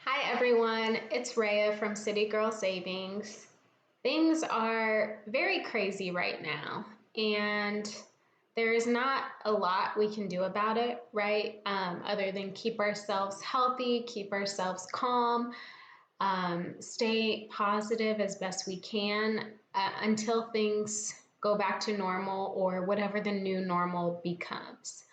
Hi everyone, it's Rhea from City Girl Savings. Things are very crazy right now, and there is not a lot we can do about it, right? Other than keep ourselves healthy, keep ourselves calm, stay positive as best we can until things go back to normal or whatever the new normal becomes.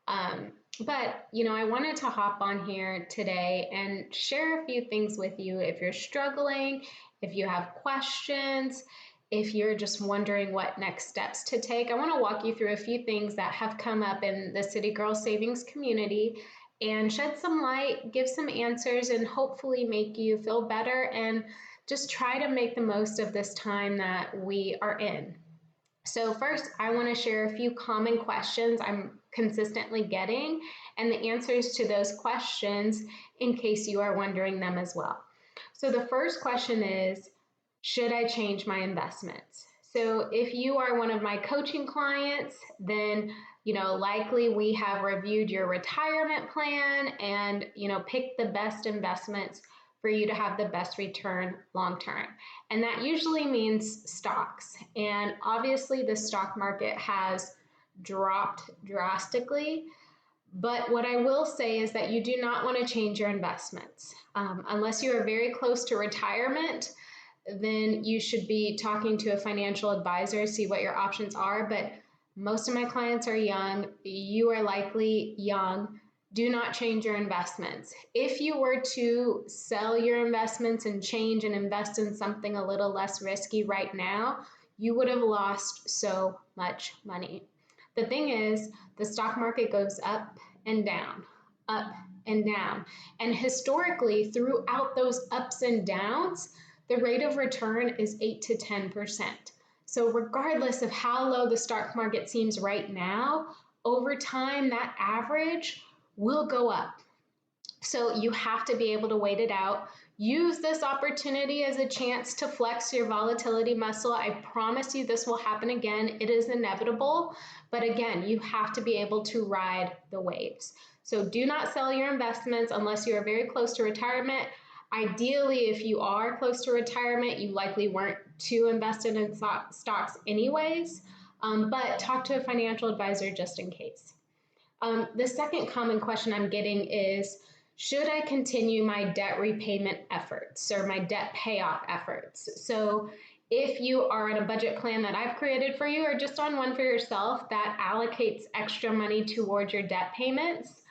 Um, but I wanted to hop on here today and share a few things with you. If you're struggling, if you have questions, if you're just wondering what next steps to take, I want to walk you through a few things that have come up in the City Girl Savings community and shed some light, give some answers, and hopefully make you feel better and just try to make the most of this time that we are in. So first, I want to share a few common questions I'm consistently getting and the answers to those questions in case you are wondering them as well. So the first question is, should I change my investments? So if you are one of my coaching clients, then likely we have reviewed your retirement plan and picked the best investments for you to have the best return long term. And that usually means stocks. And obviously the stock market has dropped drastically. But what I will say is that you do not want to change your investments. Unless you are very close to retirement, then you should be talking to a financial advisor, see what your options are. But most of my clients are young. You are likely young. Do not change your investments. If you were to sell your investments and change and invest in something a little less risky right now, you would have lost so much money. The thing is, the stock market goes up and down, up and down. And historically, throughout those ups and downs, the rate of return is 8 to 10%. So regardless of how low the stock market seems right now, over time, that average will go up. So you have to be able to wait it out. Use this opportunity as a chance to flex your volatility muscle. I promise you this will happen again. It is inevitable. But again, you have to be able to ride the waves. So do not sell your investments unless you are very close to retirement. Ideally, if you are close to retirement, you likely weren't too invested in stocks anyways, but talk to a financial advisor just in case. The second common question I'm getting is, should I continue my debt repayment efforts or my debt payoff efforts? So if you are on a budget plan that I've created for you or just on one for yourself that allocates extra money towards your debt payments,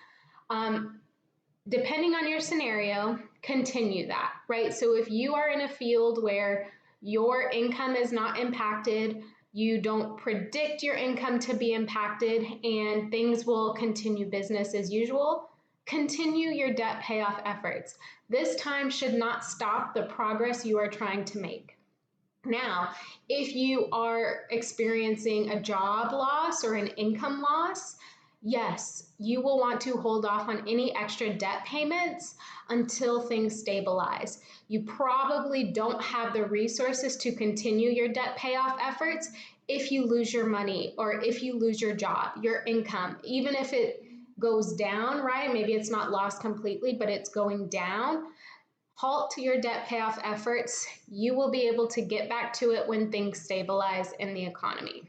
depending on your scenario, continue that, right? So if you are in a field where your income is not impacted, you don't predict your income to be impacted, and things will continue business as usual, continue your debt payoff efforts. This time should not stop the progress you are trying to make. Now, if you are experiencing a job loss or an income loss, yes, you will want to hold off on any extra debt payments until things stabilize. You probably don't have the resources to continue your debt payoff efforts if you lose your money or if you lose your job, your income, even if it goes down, right? Maybe it's not lost completely, but it's going down. Halt to your debt payoff efforts. You will be able to get back to it when things stabilize in the economy.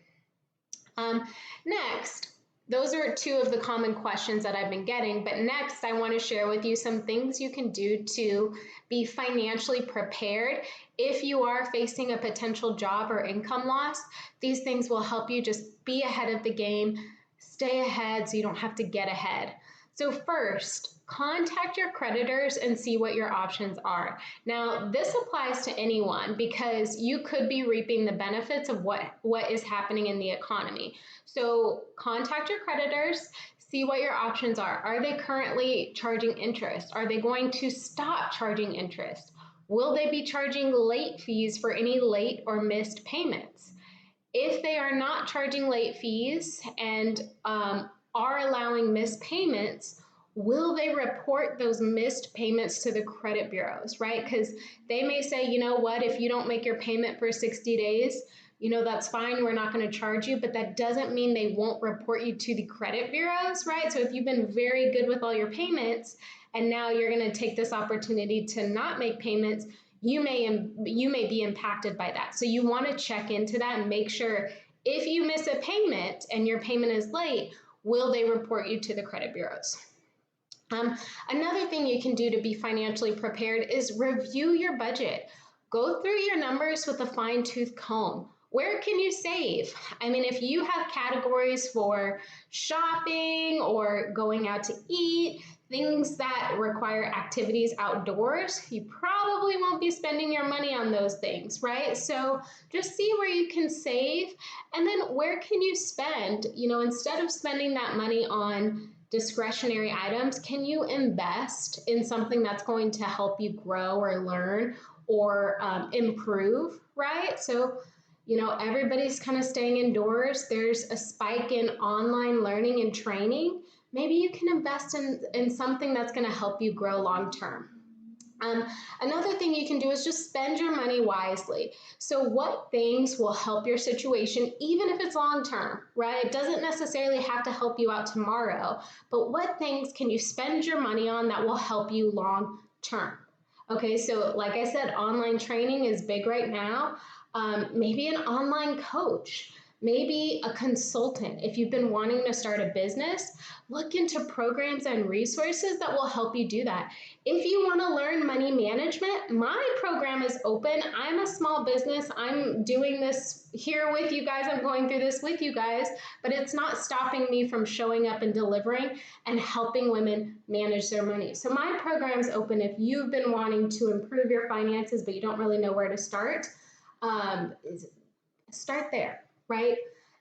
Next, those are two of the common questions that I've been getting, but next I want to share with you some things you can do to be financially prepared if you are facing a potential job or income loss. These things will help you just be ahead of the game, stay ahead so you don't have to get ahead. So first, contact your creditors and see what your options are. Now, this applies to anyone because you could be reaping the benefits of what is happening in the economy. So contact your creditors, see what your options are. Are they currently charging interest? Are they going to stop charging interest? Will they be charging late fees for any late or missed payments? If they are not charging late fees and are allowing missed payments, will they report those missed payments to the credit bureaus, right? Because they may say, you know what, if you don't make your payment for 60 days, that's fine, we're not going to charge you, but that doesn't mean they won't report you to the credit bureaus, right? So if you've been very good with all your payments and now you're going to take this opportunity to not make payments, you may be impacted by that. So you want to check into that and make sure if you miss a payment and your payment is late, will they report you to the credit bureaus? Another thing you can do to be financially prepared is review your budget. Go through your numbers with a fine-tooth comb. Where can you save? I mean, if you have categories for shopping or going out to eat, things that require activities outdoors, you probably won't be spending your money on those things, right? So just see where you can save, and then where can you spend? You know, instead of spending that money on discretionary items, can you invest in something that's going to help you grow or learn or improve, right? So, you know, everybody's kind of staying indoors. There's a spike in online learning and training. Maybe you can invest in something that's going to help you grow long term. Another thing you can do is just spend your money wisely. So what things will help your situation, even if it's long term, right? It doesn't necessarily have to help you out tomorrow, but what things can you spend your money on that will help you long term? Okay, so like I said, online training is big right now. Maybe an online coach. Maybe a consultant. If you've been wanting to start a business, look into programs and resources that will help you do that. If you want to learn money management, my program is open. I'm a small business. I'm doing this here with you guys. I'm going through this with you guys, but it's not stopping me from showing up and delivering and helping women manage their money. So my program's open if you've been wanting to improve your finances, but you don't really know where to start. Start there. Right?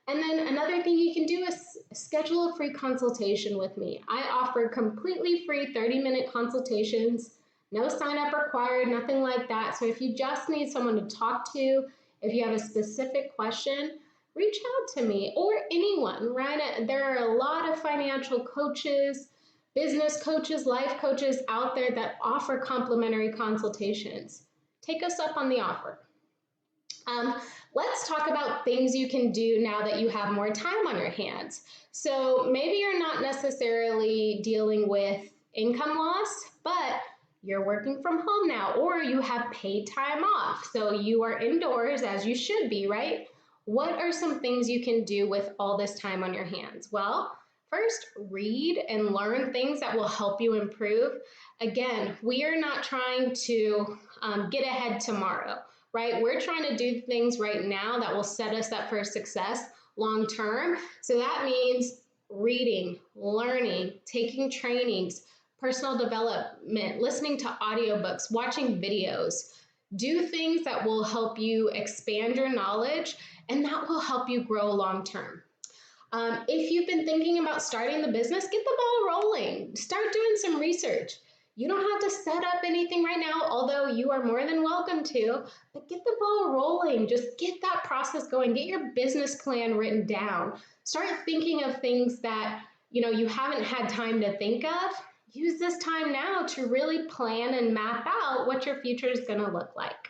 And then another thing you can do is schedule a free consultation with me. I offer completely free 30-minute consultations, no sign up required, nothing like that. So if you just need someone to talk to, if you have a specific question, reach out to me or anyone, right? There are a lot of financial coaches, business coaches, life coaches out there that offer complimentary consultations. Take us up on the offer. Let's talk about things you can do now that you have more time on your hands. So maybe you're not necessarily dealing with income loss, but you're working from home now, or you have paid time off. So you are indoors as you should be, right? What are some things you can do with all this time on your hands? Well, first, read and learn things that will help you improve. Again, we are not trying to get ahead tomorrow. Right? We're trying to do things right now that will set us up for success long term. So that means reading, learning, taking trainings, personal development, listening to audiobooks, watching videos. Do things that will help you expand your knowledge, and that will help you grow long term. If you've been thinking about starting the business, get the ball rolling. Start doing some research. You don't have to set up anything right now, although you are more than welcome to, but get the ball rolling. Just get that process going. Get your business plan written down. Start thinking of things that, you know, you haven't had time to think of. Use this time now to really plan and map out what your future is going to look like.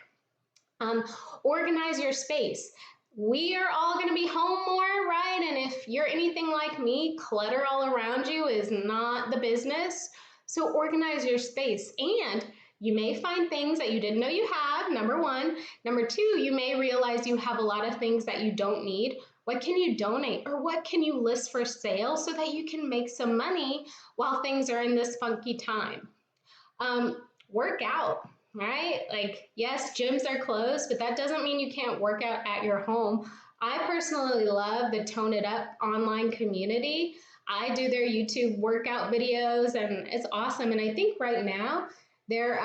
Organize your space. We are all going to be home more, right? And if you're anything like me, clutter all around you is not the business. So organize your space, and you may find things that you didn't know you have, number one. Number two, you may realize you have a lot of things that you don't need. What can you donate, or what can you list for sale so that you can make some money while things are in this funky time? Work out, right? Like, yes, gyms are closed, but that doesn't mean you can't work out at your home. I personally love the Tone It Up online community. I do their YouTube workout videos, and it's awesome. And I think right now their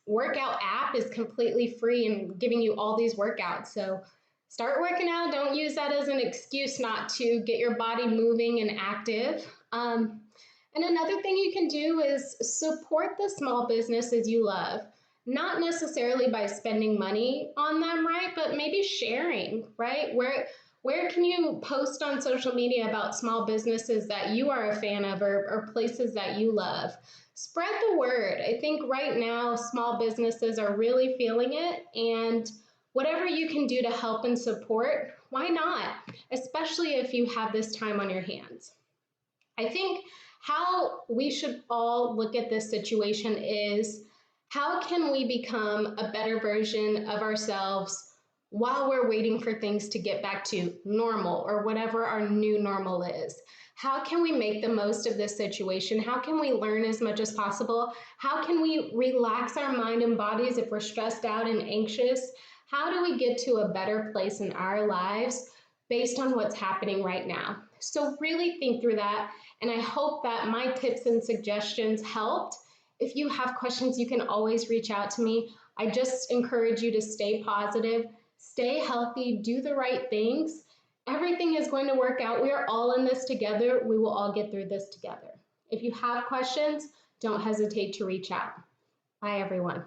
workout app is completely free and giving you all these workouts. So start working out. Don't use that as an excuse not to get your body moving and active. And another thing you can do is support the small businesses you love. Not necessarily by spending money on them, right? But maybe sharing, right? Where can you post on social media about small businesses that you are a fan of, or places that you love? Spread the word. I think right now small businesses are really feeling it, and whatever you can do to help and support, why not? Especially if you have this time on your hands. I think how we should all look at this situation is, how can we become a better version of ourselves while we're waiting for things to get back to normal or whatever our new normal is? How can we make the most of this situation? How can we learn as much as possible? How can we relax our mind and bodies if we're stressed out and anxious? How do we get to a better place in our lives based on what's happening right now? So really think through that, and I hope that my tips and suggestions helped. If you have questions, you can always reach out to me. I just encourage you to stay positive, stay healthy, do the right things. Everything is going to work out. We are all in this together. We will all get through this together. If you have questions, don't hesitate to reach out. Bye, everyone.